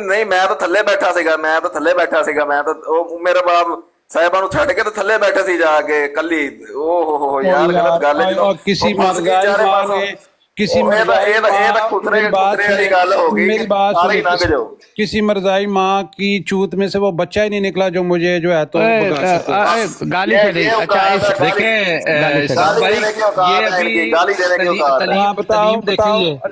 ਨਹੀਂ ਮੈਂ ਤਾਂ ਥੱਲੇ ਬੈਠਾ ਸੀਗਾ, ਮੈਂ ਤਾਂ ਉਹ ਮੇਰੇ ਬਾਪ ਸਾਹਿਬਾਂ ਨੂੰ ਛੱਡ ਕੇ ਤੇ ਥੱਲੇ ਬੈਠੇ ਸੀ ਜਾ ਕੇ ਕੱਲੀ। ਓਹ ਹੋ ਯਾਰ ਗਲਤ ਗੱਲ ਹੈ ਜਦੋਂ किसी मरजाई माँ ने किसी मरजाई माँ की चूत में से वो बच्चा ही नहीं निकला जो मुझे जो है तो गाली चली। अच्छा बताओ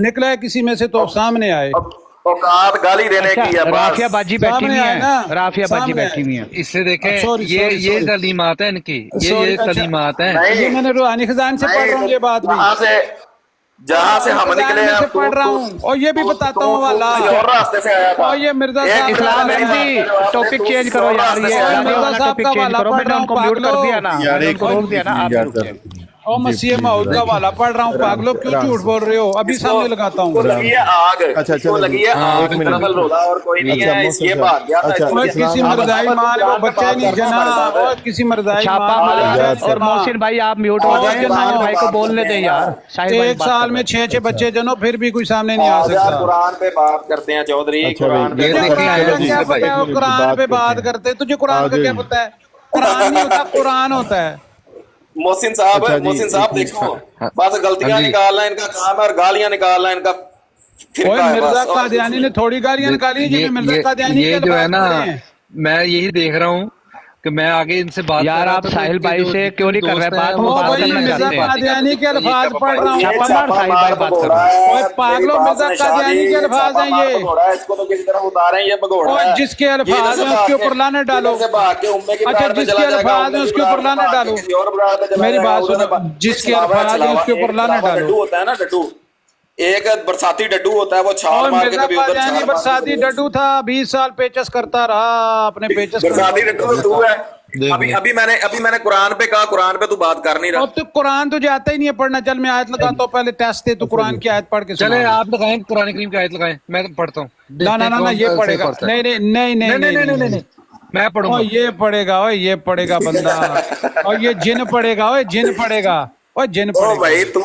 निकला है किसी में से तो सामने आए। औकात गाली देने की है। राफिया बाजी बैठी हुई है ना, राफिया बाजी बैठी हुई है। इससे देखें ये तलीमात है इनकी, ये तलीमात है। ये मैंने रूहानी खजान से पढ़ रहा हूँ ये बात भी, जहाँ से हम निकले हैं पढ़ रहा हूँ और ये भी बताता हूँ वाला। और रास्ते से आया था। और ये मिर्जा इस्लाम भी टॉपिक चेंज करो यार, ये मिर्जा साहब का वाला पढ़ रहा हूँ, म्यूट कर दिया ना, रोक दिया ना आप। और मसीह मौद का वाला पढ़ रहा हूँ, पागलो क्यों झूठ बोल रहे हो? अभी सामने लगाता हूँ। आग लगी है आग, और कोई नहीं है, ये भाग गया था। किसी मर्दाई माँ ने वो बच्चा नहीं जना, और किसी मर्दाई और मोहसिन भाई आप म्यूट हो जाए, साहिल भाई को बोलने दे यार। एक साल में 6 बच्चे जनो फिर भी कोई सामने नहीं आ सकता। कुरान पे बात करते हैं चौधरी, कुरान पे बात करते, तुझे कुरान का क्या पता है? कुरान नहीं होता, कुरान होता है। मोहसिन साहब देखो बस गलतियां निकालना इनका काम है और गालियां निकालना इनका। मिर्जा कादियानी ने थोड़ी गालियां निकाली, मिर्जा कादियानी ये जो है ना, मैं यही देख रहा हूँ कि मैं आगे इनसे बात यार आप साहिल भाई से क्यों नहीं कर रहे बात? वो बात करना चाहते हैं। कादियानी के अल्फाज पढ़ रहा हूँ, साहिल भाई बात कर रहा है। पागलो मिर्जा कादियानी के अल्फाज हैं ये, इसको तो किसी तरह उतारें ये भगोड़ा है। जिसके अल्फाज हैं उसके ऊपर लाने डालो। अच्छा जिसके अल्फाज हैं उसके ऊपर लाने डालो, मेरी बात सुनो, जिसके अल्फाज हैं उसके ऊपर लाने डालो। होता है ना डड्डू, एक बरसाती डड्डू होता है, वो छाल मार के कभी उधर छाल। बरसाती डड्डू था, 20 साल पेचस करता रहा अपने पेचस। बरसाती डड्डू तू है। अभी मैंने कुरान पे कहा, कुरान पे तू बात कर नहीं रहा। अब तो कुरान तुझे आता ही नहीं है पढ़ना। चल मैं आयत लगाता हूँ, पहले टेस्ट दे, तू कुरान की आयत पढ़ के चले। आप लगाएं कुरान करीम की आयत लगाएं, मैं पढ़ता हूँ। ना ये पढ़ेगा। नहीं मैं पढ़ूंगा। ये पढ़ेगा, ये पढ़ेगा बंदा, और ये जिन पढ़ेगा, जिन पढ़ेगा, और जिन पढ़ेगा भाई तू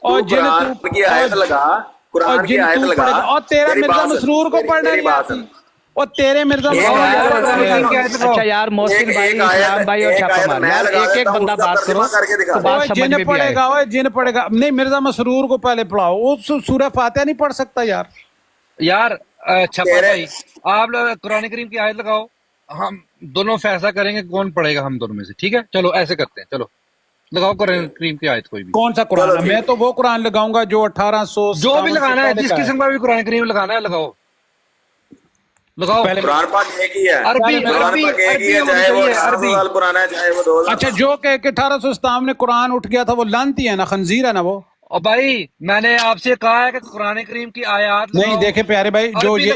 और जिन तू की आयत लगा, कुरान की आयत लगा। और तेरा मिर्जा मसरूर को पढ़ना नहीं आती, और तेरे मिर्जा। अच्छा यार मोहसिन भाई, इस्लाम भाई और छापा मार, एक बंदा बात करो तो बात समझ में भी आए। जिन पढ़ेगा नहीं, मिर्जा मसरूर को पहले पढ़ाओ, वो सूरह फातिहा नहीं पढ़ सकता यार। छापा भाई आप कुरान करीम की आयत लगाओ, हम दोनों फैसला करेंगे कौन पढ़ेगा हम दोनों में से। ठीक है चलो ऐसे करते हैं, चलो लगाओ कुरान करीम की आयत। कोई भी कौन सा कुरान? मैं तो वो कुरान लगाऊंगा जो 1800 जो भी लगाना है, जिस किस्म का भी कुरान करीम लगाना है लगाओ। कुरान पाक एक ही है, अरबी चाहे वो 1800 साल पुराना है, चाहे वो 2000। अच्छा जो कह के 1857 में कुरान उठ गया था वो लानती है ना, खंजीर है ना वो। और भाई मैंने आपसे कहा है कि कुरान करीम की आयत नहीं देखे प्यारे भाई, जो ये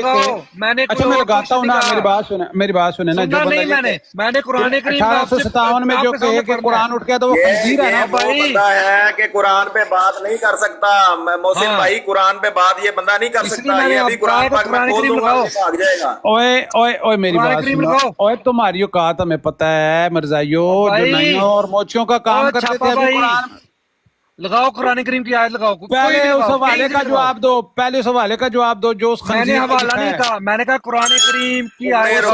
मैंने अच्छा मैं लगाता हूँ ना, मेरी बात सुने ना, जो मैंने कुरान करीम 1857 में जो कहे कि कुरान उठ गया तो वो खंजीर है ना भाई। है कि कुरान पे बात नहीं कर सकता मोहसिन भाई, कुरान पे बात ये बंदा नहीं कर सकता। ये अभी कुरान पाक में खोल दूंगा भाग जाएगा। ओए मेरी बात सुनो, ओए तुम्हारी औकात हमें पता है मिर्जाइयो, जो नाइयों और मोचियों का काम करते थे अभी कुरान लगाओ, कुरान करीम की आयत लगाओ। पहले उस हवाले का जवाब दो, पहले उस हवाले का जवाब दो जो उस मैंने हवाला नहीं कहा, मैंने कहा कुरान करीम की आयत।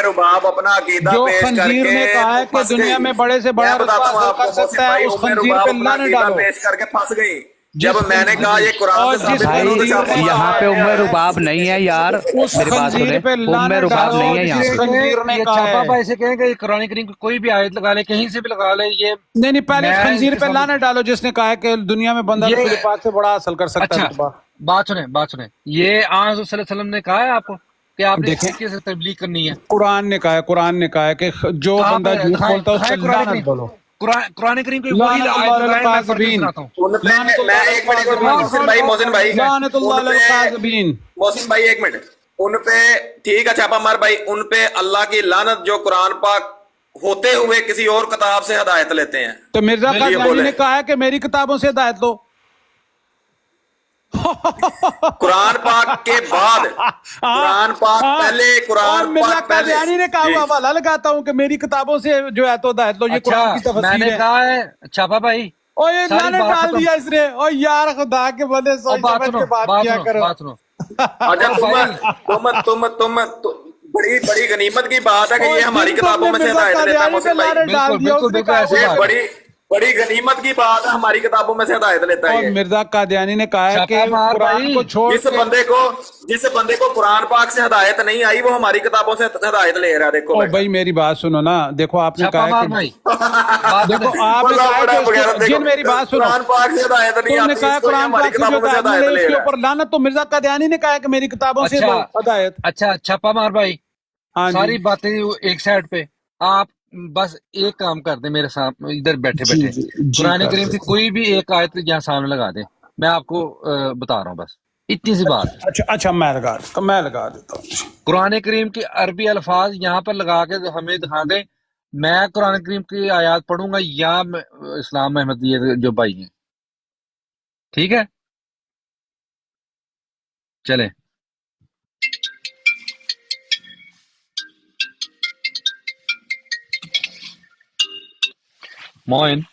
रुबाब अपना अकीदा जो पेश खंजीर ने कहा है कि दुनिया में बड़े से बड़ा रुतबा कर सकता है, उस खंजीर पे लाने डालो। पेश करके फंस गई जब मैंने कहा ये कुरान से साबित करो तो यहाँ पे उम्र रुबाब नहीं है यार, मेरी बात सुने, उम्र रुबाब नहीं है यहाँ पे। छापा ऐसे कहेंगे कुरान करीम की कोई भी आयत लगा ले, कहीं से भी लगा ले, ये नहीं पहले खंजीर पे लाना डालो जिसने कहा है कि दुनिया में बंदा पाक से बड़ा हासिल कर सकता है। अच्छा बात सुने, ये आन सल्लल्लाहु अलैहि वसल्लम ने कहा है आपको कि आपने कैसे तबलीग करनी है? कुरान ने कहा है कि जो बंदा झूठ बोलता है उससे लानत बोलो। कुरान करीम की मोहसिन भाई एक मिनट, उन पे ठीक है छापा मार भाई, उन पे अल्लाह की लानत जो कुरान पाक होते हुए किसी और किताब से हिदायत लेते हैं। तो मिर्जा कादियानी ने कहा है कि मेरी किताबों से हिदायत लो। कुरान पाक के बाद कुरान पाक पहले कुरान पाक कादियानी ने कहा हवाला लगाता हूँ कि मेरी किताबों से जो है तो हिदायत लो। ये कुरान की तफसीर मैंने कहा है छापा भाई, और ये लाने डाल दिया इसने। और यार खुदा के बंदे सोच समझ के बात किया करो। अच्छा बड़ी बड़ी गनीमत की बात है कि ये हमारी किताबों में से हिदायत लेता है मोहसिन भाई। बिल्कुल बिल्कुल बिल्कुल ऐसी ये बात है। बड़ी बड़ी गनीमत की बात है, हमारी किताबों में से हिदायत लेता है और ये। मिर्जा कादियानी ने कहा है कि छापा मार कुरान भाई। को छोड़ जिस बंदे को कुरान पाक से हिदायत नहीं आई वो हमारी किताबों से हिदायत ले रहा है। देखो ओ बेटा, भाई मेरी बात सुनो ना, देखो आपने छापा कहा है मार कि भाई। बात देखो सुने। आपने वो कहा है बड़ा कि वगैरह इसको- देखो, जिन मेरी बात सुनो, कुरान पाक से हिदायत नहीं तुमने आती, कहा इसको ये कुरान हमारी पाक से जो किताबों में से हिदायत हिदायत मिले ले इसके रहा है। ऊपर लानत, तो मिर्जा कादियानी ने कहा है कि मेरी किताबों से अच्छा हिदायत। अच्छा छापा मार भाई। हाँ सारी जी बातें एक साइड पे, आप बस एक काम कर दे मेरे सामने इधर बैठे जी बैठे, जी जी कुरान कर करीम दो। की कोई भी एक आयत यहाँ सामने लगा दे, मैं आपको बता रहा हूँ, बस इतनी सी बात है। अच्छा अच्छा मैं लगा देता हूँ। कुरान करीम के अरबी अल्फाज यहाँ पर लगा के हमें दिखा दे, मैं कुरान करीम की आयत पढ़ूंगा या इस्लाम अहमदी जो भाई हैं, ठीक है चले। मोइन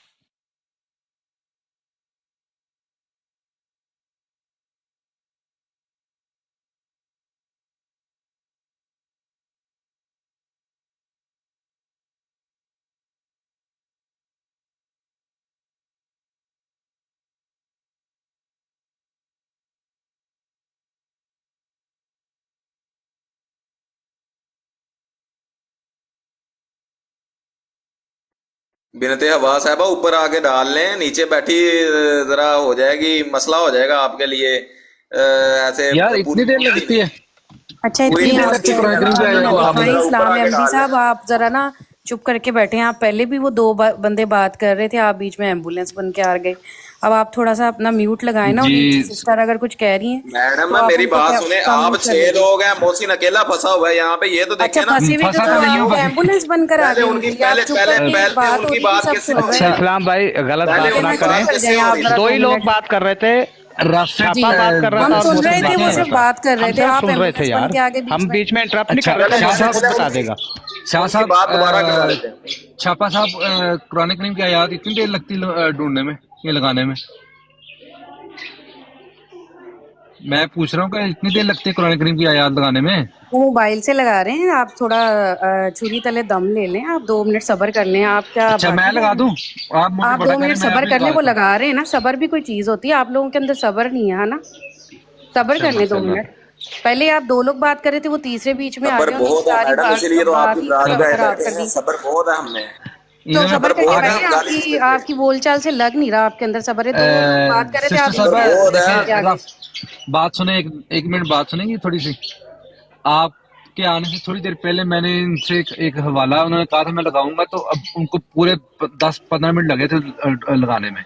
बिनते हवा साहबा ऊपर आके डाल लें, नीचे बैठी जरा हो जाएगी, मसला हो जाएगा आपके लिए। ऐसे यार पूरी इतनी देर पूरी लगती है, अच्छा, पूरी इतनी देर आप लगती है तशकील कुरान नहीं करीम की अभी लगाना, आयत ना को तो आप आप। दिखाएं जरा ऊपर इस्लाम आके एमडी डाल लें। साहब, आप जरा ना चुप करके बैठे हैं। आप पहले भी वो दो बंदे बात कर रहे थे, आप बीच में एम्बुलेंस बन के आ गए। अब आप थोड़ा सा अपना म्यूट लगाए ना, और जी नीचे सिस्टर अगर कुछ कह रही हैं मैडम तो आप मेरी उनको बात सुने, कम आप कर 6 लीजिए। लोग हैं, मोहसिन अकेला फंसा हुआ है यहाँ पे, ये तो अच्छा, देखे ना। फंसे हुए फंसा तो तो नहीं हूँ आप बस। एम्बुलेंस बनकर आ पहले जाए उनकी उनके लिए। आप चुप करके, पहले बात हो उनकी रही थी, बात सब किससे सुन हो रहे रही अच्छा हैं। है? इस्लाम भाई गलत पहले बात ठीक है ना उनकी ना, चुप करें। बात कर किससे जाए हो आप रही जरा है? दो 2 ही लोग मिनट। बात कर रहे थे, राशिद जी, छापा बात कर रहा था हम और सुन मोहसिन रहे थे, बात वो कर देखें, रहा सिर्फ था। बात कर रहे हम थे, सब आप सुन रहे थे एम्बुलेंस बन यार, के आगे हम बीच में। बीच में इंटरप्ट नहीं अच्छा कर रहे थे, पहले शाह मोहसिन उनकी खुद साहब, बता उनकी देगा। शाह उनकी साहब बात दोबारा करा देते हैं। छापा साहब, कुरान करीम की आयत इतनी देर लगती ढूंढने में, ये लगाने में? मैं पूछ रहा हूँ कि इतनी देर लगती है कुरान करीम की आयत लगाने में? वो मोबाइल से लगा रहे हैं, आप थोड़ा छुरी तले दम ले लें, आप 2 मिनट सब्र कर लें। आप क्या अच्छा मैं भागी जा लगा रहे दूं, हैं? आप मुझे आप बड़ा 2 करें, मिनट मैं सब्र अभी कर लगा लें, वो देता हूँ। लगा रहे हैं ना। सब्र भी कोई चीज होती है, आप लोगों के अंदर सब्र नहीं है ना। सब्र कर माशाल्लाह लें 2 माशाल्लाह। मिनट। पहले आप 2 लोग बात कर रहे थे, वो तीसरे बीच में आ सबर गए, उन्होंने बहुत है सारी मैडम, बात इसीलिए तो बात आपकी ही बरात सब में खराब बैठे कर हैं, दी। सबर बहुत है हमने। तो इन्होंने सब्र सबर करके बहुत है, बैठे, हम गाली नहीं आपकी देते। आपकी बोलचाल से लग नहीं रहा आपके अंदर सब्र है। 2 लोग बात कर रहे थे, सिस्टर आप बीच सबर में साहब बहुत एम्बुलेंस है। बन के आ देखें, गए। रफ बात सुने, एक मिनट बात सुनेंगी थोड़ी सी? आपके आने से थोड़ी देर पहले मैंने इनसे एक हवाला, उन्होंने कहा था मैं लगाऊंगा, तो अब उनको पूरे 10-15 मिनट लगे थे लगाने में।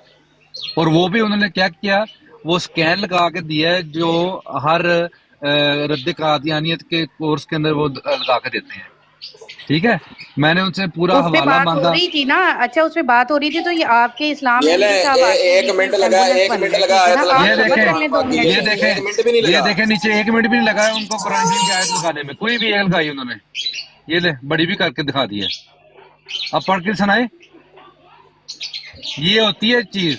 और वो भी उन्होंने क्या किया, वो स्कैन लगा के दिया है जो हर रद्द कादियानियत के कोर्स के अंदर वो लगा के देते हैं, ठीक है। मैंने उनसे पूरा उस पे हवाला बात हो मांगा। रही थी ना। अच्छा, उस पे बात हो रही थी, तो ये आपके इस्लाम ये ले एमडी साहब आपके एक बीच में मिनट लगा, एम्बुलेंस एक बन मिनट गए। लगा ठीक है आयत ना, आप ये लगाने में, सब्र देखें, कर लें 2 बाकी मिनट। ये देखें, एक मिनट भी नहीं ये लगा। देखें, नीचे 1 मिनट भी नहीं लगा है उनको कुरान करीम की आयत लगाने में, कोई भी एक लगाई उन्होंने। ये ले बड़ी भी करके दिखा दी है, अब पढ़ के सुनाए। ये होती है चीज,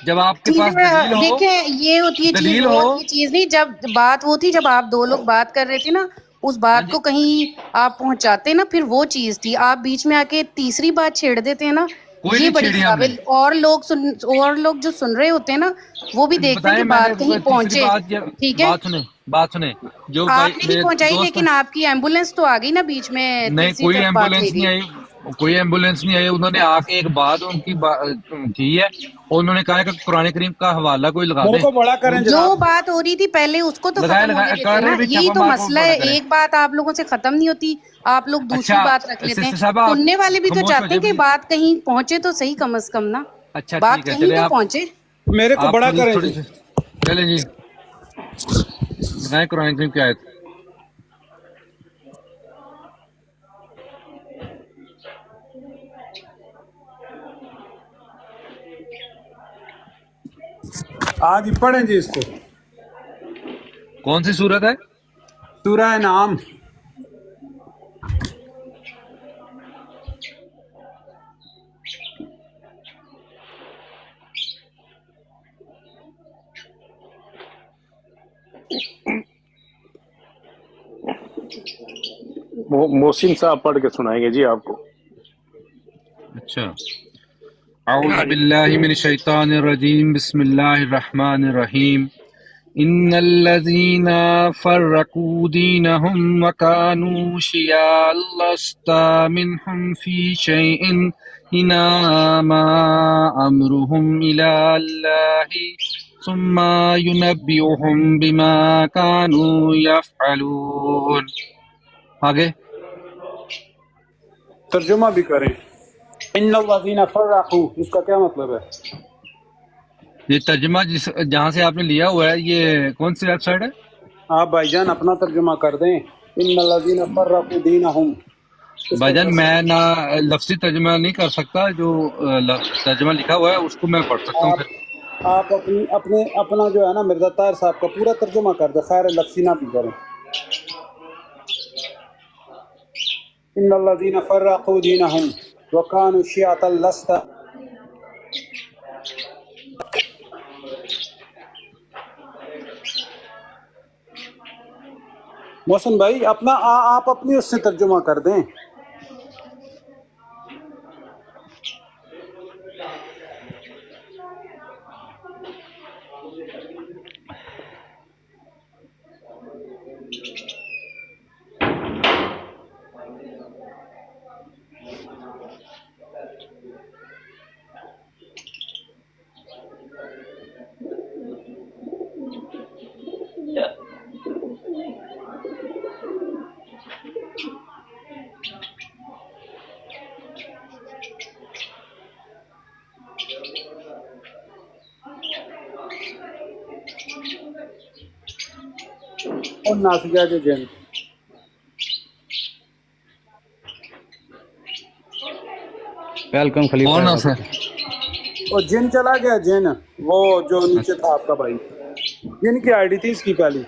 जब आपके पास दलील हो, देखें, ये होती है चीज, दलील वो हो। होती है चीज नहीं। जब बात वो थी, जब आप 2 लोग बात कर रहे थे ना, उस हाँ बात जी, को कहीं आप पहुंचाते ना, फिर वो चीज थी। आप बीच में आके तीसरी बात छेड़ देते हैं ना, कोई ये नहीं बड़ी छेड़ी खराब हमने। है। और लोग जो सुन रहे होते हैं ना, वो भी देखते हैं बताए कि मैंने बात कहीं तीसरी पहुंचे। बात, ठीक है, बात सुने, जो भाई आपने नहीं मेरे पहुंचाई, दोस्त हैं, लेकिन आपकी एम्बुलेंस तो आ गई ना बीच में, नहीं तीसरी कोई तरफ बात एम्बुलेंस नहीं मेरी। आई, कोई एम्बुलेंस नहीं आई। उन्होंने आके एक बात उनकी की है, उन्होंने कहा कि कुरान करीम का हवाला कोई लगा मुंह दे। को बड़ा करें जो जनाब। बात हो रही थी पहले, उसको तो लगाए खत्म होने लगाए देते कर हैं रहे ना। भी, यही छापा तो मार को मसला बड़ा है, करें। एक बात आप लोगों से खत्म नहीं होती, आप लोग दूसरी अच्छा बात रख लेते सिस्टर हैं। साहब, आप सुनने वाले भी तो खामोश हो चाहते जाए हैं कि प्लीज। बात कहीं पहुंचे तो सही, कम से कम ना, अच्छा बात ठीक है, कहीं चले तो आप पहुंचे। मेरे को आप बड़ा थोड़ी करें थोड़ी जी। सी चले जी, बताएं कुरान करीम की आयत। आज ही पढ़ें जी इसको। कौन सी सूरत है? सूरह नाम। मोहसिन साहब पढ़ के सुनाएंगे जी आपको। अच्छा, अऊज़ु बिल्लाहि मिनश शैतानिर रजीम, बिस्मिल्लाहिर रहमानिर रहीम। इन्नल्लज़ीना फ़र्रक़ू दीनहुम व कानू शियअ लस्ता मिनहुम फ़ी शैइन इन्नमा अम्रुहुम इला अल्लाहि सुम्मा युनब्बिउहुम बिमा कानू यफ़अलून। आगे तर्जुमा भी करें। इन्नल्लज़ीना फ़र्रक़ू, इसका क्या मतलब है? ये तर्जुमा जहाँ से आपने लिया हुआ है, ये कौन सी वेबसाइट है? आप भाईजान अपना तर्जुमा कर दें। इन्नल्लज़ीना फ़र्रक़ू दीनहुम, भाईजान मैं ना लफ्ज़ी तर्जुमा नहीं कर सकता, जो तर्जुमा लिखा हुआ है उसको मैं पढ़ सकता हूँ। फिर आप अपना जो है ना मिर्ज़ा ताहिर साहब का पूरा तर्जुमा कर दे, खैर लफ्ज़ी ना भी करें। इन्नल्लज़ीना फ़र्रक़ू दीनहुम व कानू शियअ लस्ता। मोहसिन भाई अपना आप अपनी उससे तर्जुमा कर दें। और नासिया के जिन, वेलकम खलीफा। कौन है सर? और जिन चला गया, जिन वो जो नीचे था आपका भाई, जिन की आईडी थी इसकी पहली।